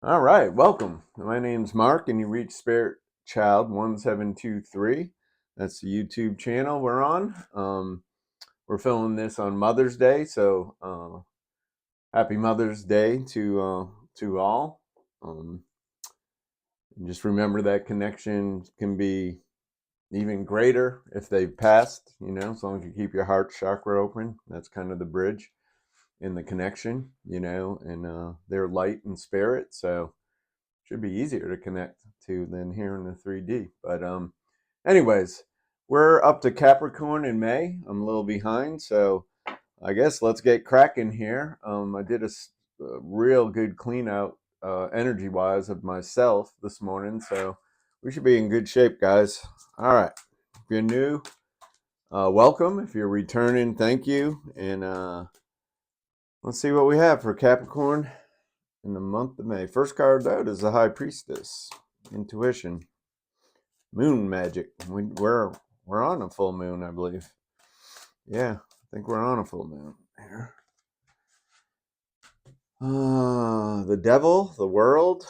All right, welcome. My name's Mark, and you reach Spirit Child 1723. That's the YouTube channel we're on. We're filming this on Mother's Day, so happy Mother's Day to all. And just remember that connection can be even greater if they've passed. As long as you keep your heart chakra open, that's kind of the bridge in the connection. And they're light and spirit, so should be easier to connect to than here in the 3D. But anyways, we're up to Capricorn in May. I'm a little behind, so I guess let's get cracking here. I did a real good clean out energy wise of myself this morning, so we should be in good shape, guys. All right, if you're new, welcome. If you're returning, thank you. And let's see what we have for Capricorn in the month of May. First card out is the High Priestess. Intuition. Moon magic. We're on a full moon, I believe. Yeah, I think we're on a full moon here. The devil, the world.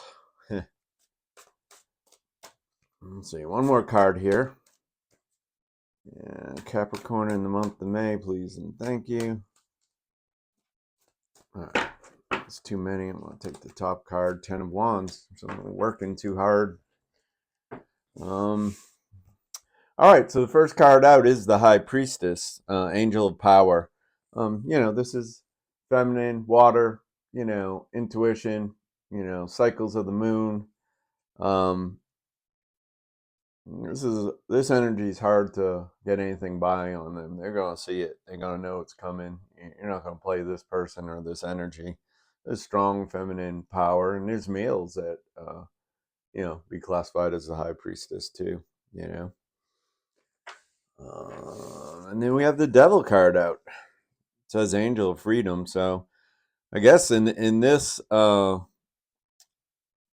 Let's see, one more card here. Yeah, Capricorn in the month of May, please and thank you. All right, it's too many. I'm going to take the top card, Ten of Wands. So I'm working too hard. All right, so the first card out is the High Priestess, Angel of Power. This is feminine, water, intuition, cycles of the moon. This energy is hard to get anything by on them. They're gonna see it. They're gonna know it's coming. You're not gonna play this person or this energy. There's strong feminine power, and there's males that be classified as the High Priestess too. And then we have the Devil card out. It says Angel of Freedom. So I guess in this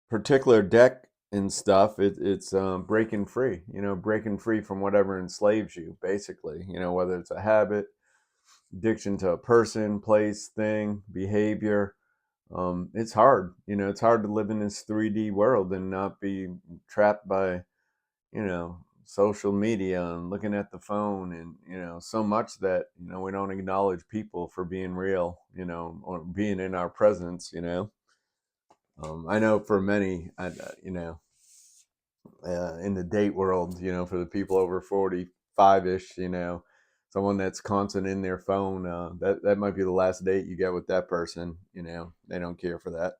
particular deck and stuff, it's breaking free. Breaking free from whatever enslaves you, basically. Whether it's a habit, addiction to a person, place, thing, behavior. It's hard. It's hard to live in this 3D world and not be trapped by social media and looking at the phone and so much that we don't acknowledge people for being real, or being in our presence. I know for many, in the date world, for the people over 45ish, someone that's constant in their phone, that might be the last date you get with that person. They don't care for that.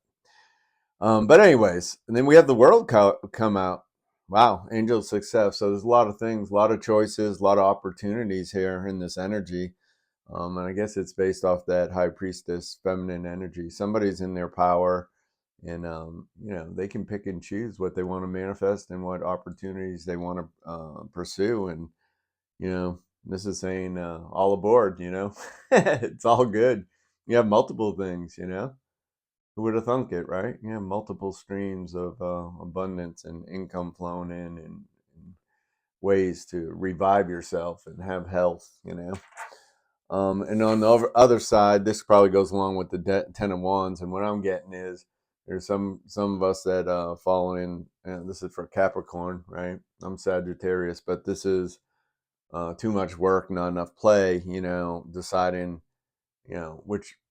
But anyways, and then we have the world come out. Wow, angel of success. So there's a lot of things, a lot of choices, a lot of opportunities here in this energy. And I guess it's based off that High Priestess feminine energy. Somebody's in their power, and they can pick and choose what they want to manifest and what opportunities they want to pursue. And this is saying all aboard. It's all good. You have multiple things. Who would have thunk it, right? Multiple streams of abundance and income flowing in, and ways to revive yourself and have health. And on the other side, this probably goes along with the Ten of Wands. And what I'm getting is there's some of us that fall in, and this is for Capricorn, right? I'm Sagittarius, but this is too much work, not enough play. Deciding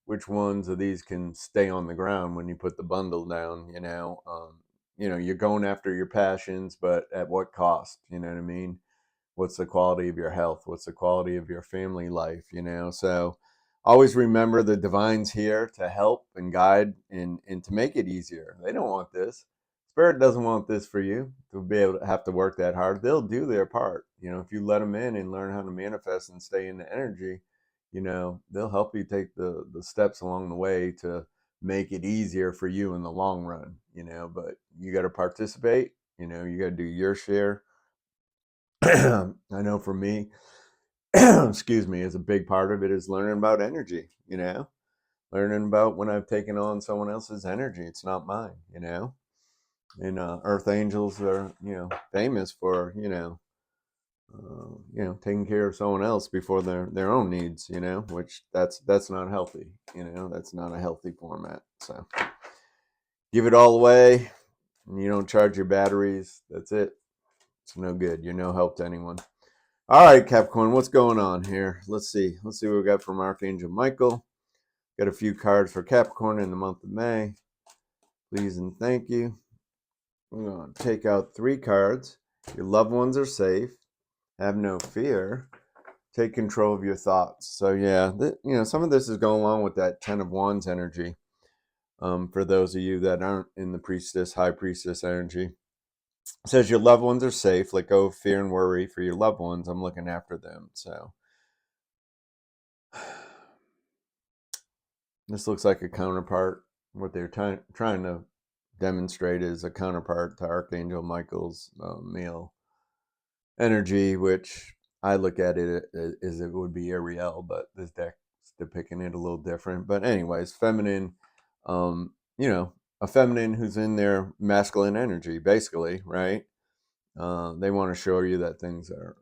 which ones of these can stay on the ground when you put the bundle down. You're going after your passions, but at what cost? You know what I mean? What's the quality of your health? What's the quality of your family life? So always remember the divine's here to help and guide and to make it easier. They don't want this. Spirit doesn't want this for you to be able to have to work that hard. They'll do their part. If you let them in and learn how to manifest and stay in the energy, they'll help you take the steps along the way to make it easier for you in the long run. But you got to participate. You got to do your share. I know for me, excuse me, is a big part of it is learning about energy, learning about when I've taken on someone else's energy. It's not mine. And earth angels are, famous for, taking care of someone else before their own needs, which that's not healthy. That's not a healthy format. So give it all away and you don't charge your batteries, that's it. It's no good. You're no help to anyone. All right, Capricorn, what's going on here? Let's see. Let's see what we got from Archangel Michael. Got a few cards for Capricorn in the month of May. Please and thank you. I'm going to take out 3 cards. Your loved ones are safe. Have no fear. Take control of your thoughts. So yeah, some of this is going along with that 10 of Wands energy. For those of you that aren't in the priestess, high priestess energy. It says your loved ones are safe. Let go of fear and worry for your loved ones. I'm looking after them. So this looks like a counterpart. What they're trying to demonstrate is a counterpart to Archangel Michael's male energy, which I look at it as it would be Ariel, but this deck's depicting it a little different. But anyways, feminine, a feminine who's in their masculine energy, basically, right? They want to show you that things are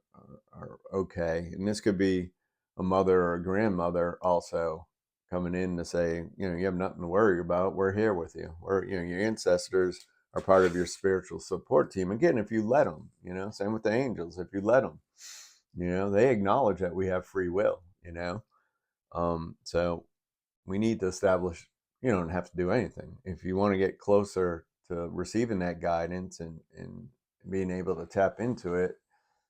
okay. And this could be a mother or a grandmother also coming in to say, you have nothing to worry about. We're here with you. Your ancestors are part of your spiritual support team. Again, if you let them, same with the angels. If you let them, they acknowledge that we have free will, so we need to establish, you don't have to do anything. If you want to get closer to receiving that guidance and being able to tap into it,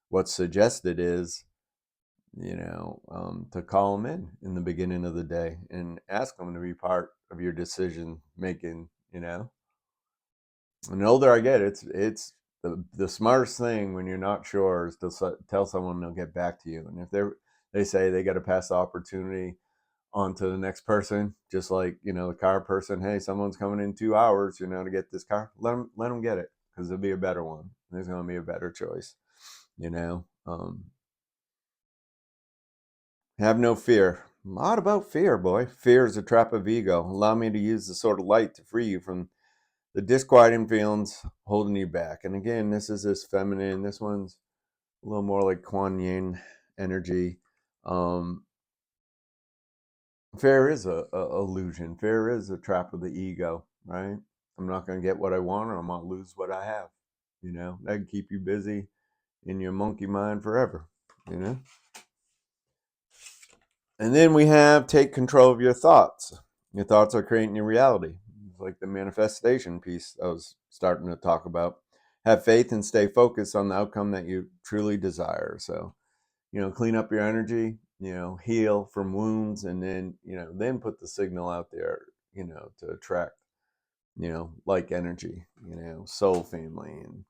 what's suggested is, to call them in the beginning of the day and ask them to be part of your decision making, And the older I get, it's the smartest thing when you're not sure is to tell someone they'll get back to you. And if they say they got to pass the opportunity on to the next person, just like, the car person, hey, someone's coming in 2 hours, to get this car, let them get it, because there'll be a better one. There's going to be a better choice, have no fear. A lot about fear, boy. Fear is a trap of ego. Allow me to use the sword of light to free you from the disquieting feelings holding you back. And again, this is this feminine. This one's a little more like Kuan Yin energy. Fear is a illusion. Fear is a trap of the ego, right? I'm not going to get what I want, or I'm going to lose what I have. That can keep you busy in your monkey mind forever, And then we have take control of your thoughts. Your thoughts are creating your reality. It's like the manifestation piece I was starting to talk about. Have faith and stay focused on the outcome that you truly desire. So, clean up your energy, heal from wounds, and then put the signal out there, to attract, like energy, soul family, and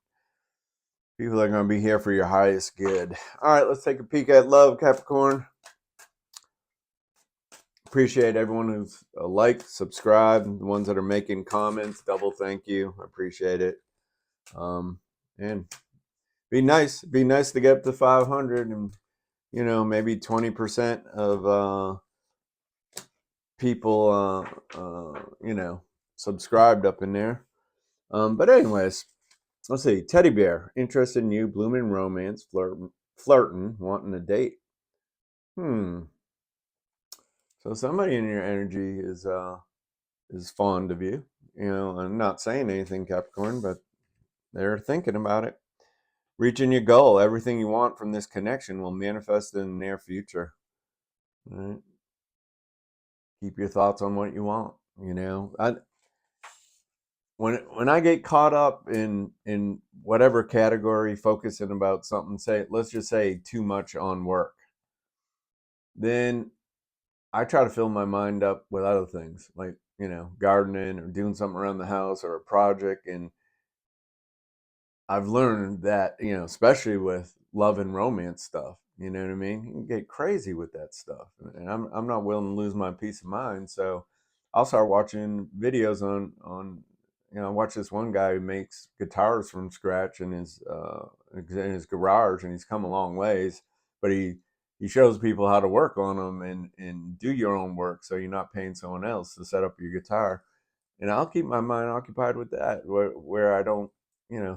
people are going to be here for your highest good. All right, let's take a peek at love, Capricorn. Appreciate everyone who's liked, subscribed, the ones that are making comments. Double thank you. I appreciate it. And be nice to get up to 500, and maybe 20% of people subscribed up in there. But anyways, let's see. Teddy bear, interested in you, blooming romance, flirting, wanting a date. So somebody in your energy is fond of you. I'm not saying anything, Capricorn, but they're thinking about it. Reaching your goal. Everything you want from this connection will manifest in the near future. All right? Keep your thoughts on what you want. When I get caught up in whatever category, focusing about something, let's just say too much on work, then I try to fill my mind up with other things, like gardening or doing something around the house or a project. And I've learned that, especially with love and romance stuff, you know what I mean? You can get crazy with that stuff. And I'm not willing to lose my peace of mind. So I'll start watching videos on I watch this one guy who makes guitars from scratch in his garage, and he's come a long ways, but he shows people how to work on them and do your own work, so you're not paying someone else to set up your guitar. And I'll keep my mind occupied with that, where I don't,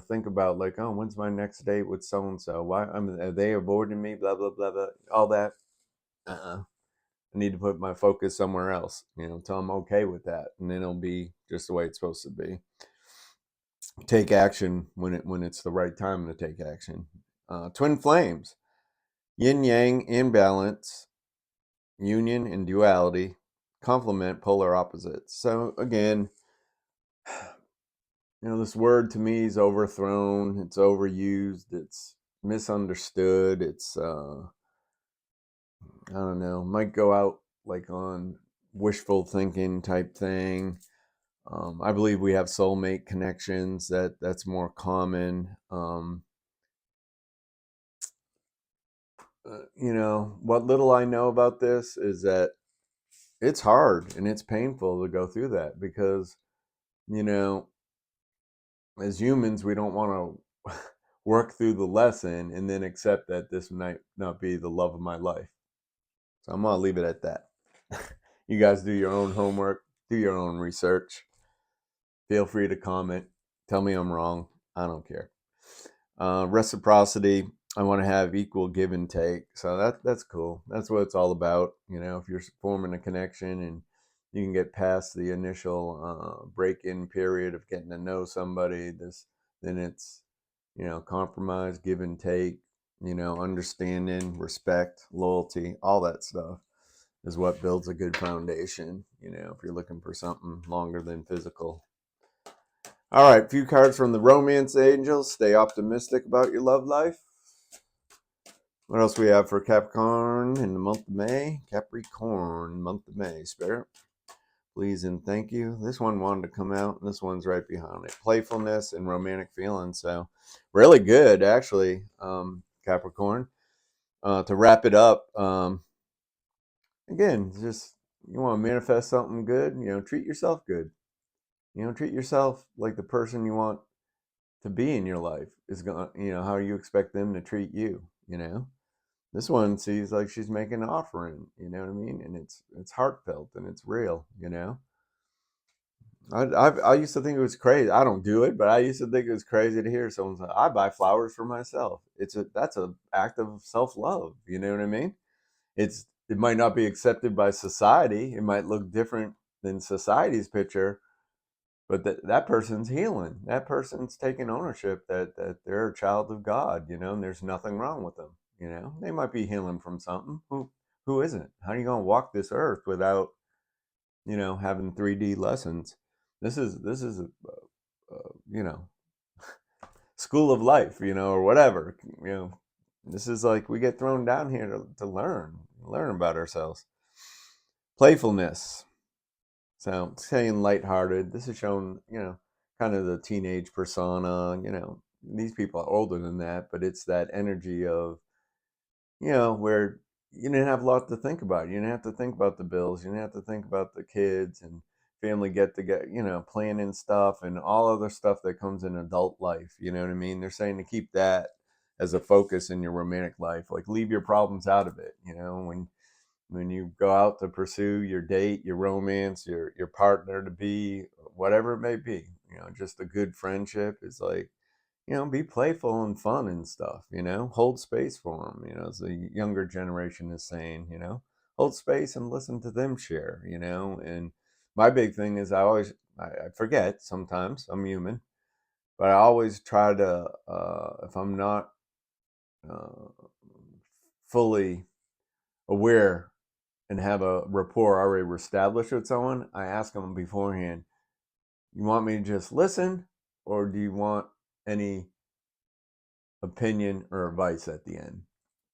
think about like, oh, when's my next date with so and so? Why are they avoiding me? Blah blah blah blah. All that. Uh-uh. I need to put my focus somewhere else, until I'm okay with that. And then it'll be just the way it's supposed to be. Take action when it's the right time to take action. Twin flames, yin yang imbalance, union and duality, complement polar opposites. So again, this word to me is overthrown, it's overused, it's misunderstood, it's I don't know, might go out like on wishful thinking type thing. I believe we have soulmate connections. That's more common. What little I know about this is that it's hard and it's painful to go through that because, as humans, we don't want to work through the lesson and then accept that this might not be the love of my life. So I'm going to leave it at that. You guys do your own homework, do your own research. Feel free to comment. Tell me I'm wrong. I don't care. Reciprocity. I want to have equal give and take. So that's cool. That's what it's all about. If you're forming a connection and you can get past the initial break-in period of getting to know somebody, then it's compromise, give and take, understanding, respect, loyalty, all that stuff is what builds a good foundation. If you're looking for something longer than physical. All right, a few cards from the Romance Angels. Stay optimistic about your love life. What else we have for Capricorn in the month of May? Capricorn, month of May. Spirit, please and thank you. This one wanted to come out, and this one's right behind it. Playfulness and romantic feelings. So really good, actually, Capricorn. To wrap it up, again, just you want to manifest something good, treat yourself good. Treat yourself like the person you want to be in your life is going to, how you expect them to treat you. This one sees like she's making an offering, you know what I mean? And it's heartfelt and it's real. I used to think it was crazy. I don't do it, but I used to think it was crazy to hear someone say, I buy flowers for myself. That's a act of self-love, you know what I mean? It might not be accepted by society, it might look different than society's picture, but that person's healing. That person's taking ownership that they're a child of God, and there's nothing wrong with them. They might be healing from something. Who isn't? How are you going to walk this earth without, having 3D lessons? This is a school of life, or whatever. This is like we get thrown down here to learn about ourselves. Playfulness. So staying lighthearted. This is showing, kind of the teenage persona. These people are older than that, but it's that energy of, where you didn't have a lot to think about. You didn't have to think about the bills. You didn't have to think about the kids and family get together, planning stuff and all other stuff that comes in adult life. You know what I mean? They're saying to keep that as a focus in your romantic life. Like leave your problems out of it. When you go out to pursue your date, your romance, your partner to be, whatever it may be, just a good friendship is like, be playful and fun and stuff, hold space for them, as the younger generation is saying, hold space and listen to them share, and my big thing is I forget sometimes, I'm human, but I always try to, if I'm not fully aware and have a rapport already established with someone, I ask them beforehand, you want me to just listen or do you want any opinion or advice at the end?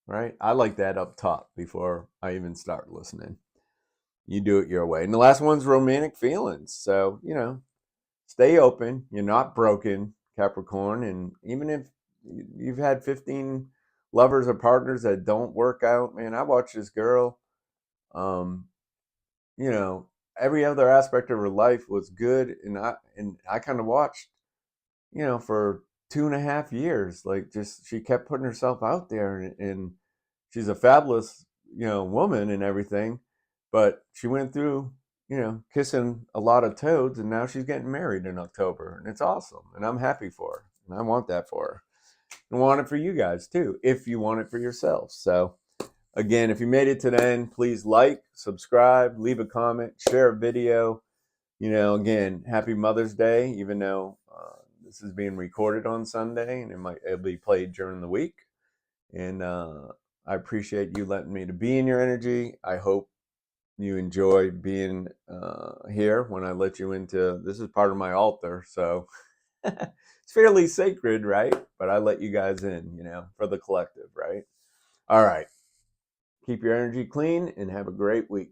Right? I like that up top before I even start listening. You do it your way. And the last one's romantic feelings. So, stay open. You're not broken, Capricorn. And even if you've had 15 lovers or partners that don't work out, man, I watched this girl, um, every other aspect of her life was good. And I kind of watched, for 2.5 years, like just, she kept putting herself out there and she's a fabulous, woman and everything, but she went through, kissing a lot of toads and now she's getting married in October and it's awesome. And I'm happy for her and I want that for her. I want it for you guys too, if you want it for yourself. So Again, if you made it to the end, please like, subscribe, leave a comment, share a video. Again, happy Mother's Day, even though this is being recorded on Sunday and it'll be played during the week. And I appreciate you letting me to be in your energy. I hope you enjoy being here when I let you into, this is part of my altar, so it's fairly sacred, right? But I let you guys in, for the collective, right? All right. Keep your energy clean and have a great week.